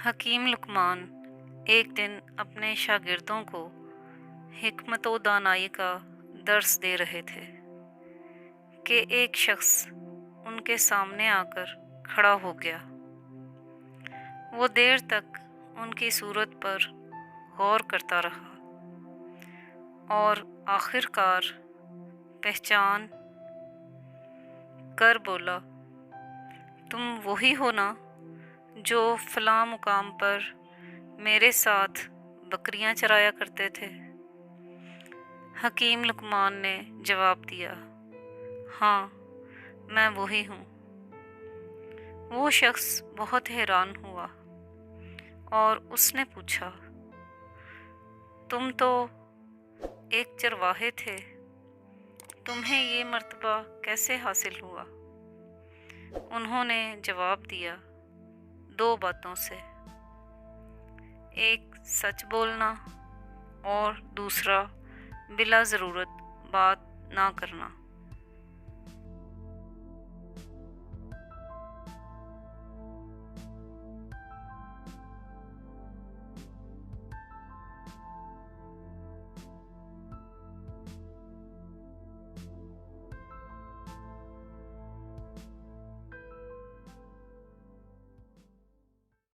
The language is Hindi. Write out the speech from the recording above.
हकीम लुकमान एक दिन अपने शागिर्दों को हिकमत व दानाई का दर्स दे रहे थे कि एक शख्स उनके सामने आकर खड़ा हो गया। वो देर तक उनकी सूरत पर गौर करता रहा और आखिरकार पहचान कर बोला, तुम वही हो ना जो फलां मुकाम पर मेरे साथ बकरियां चराया करते थे। हकीम लुकमान ने जवाब दिया, हाँ, मैं वही हूँ। वो शख्स बहुत हैरान हुआ और उसने पूछा, तुम तो एक चरवाहे थे, तुम्हें ये मर्तबा कैसे हासिल हुआ? उन्होंने जवाब दिया, दो बातों से, एक सच बोलना और दूसरा बिला ज़रूरत बात ना करना।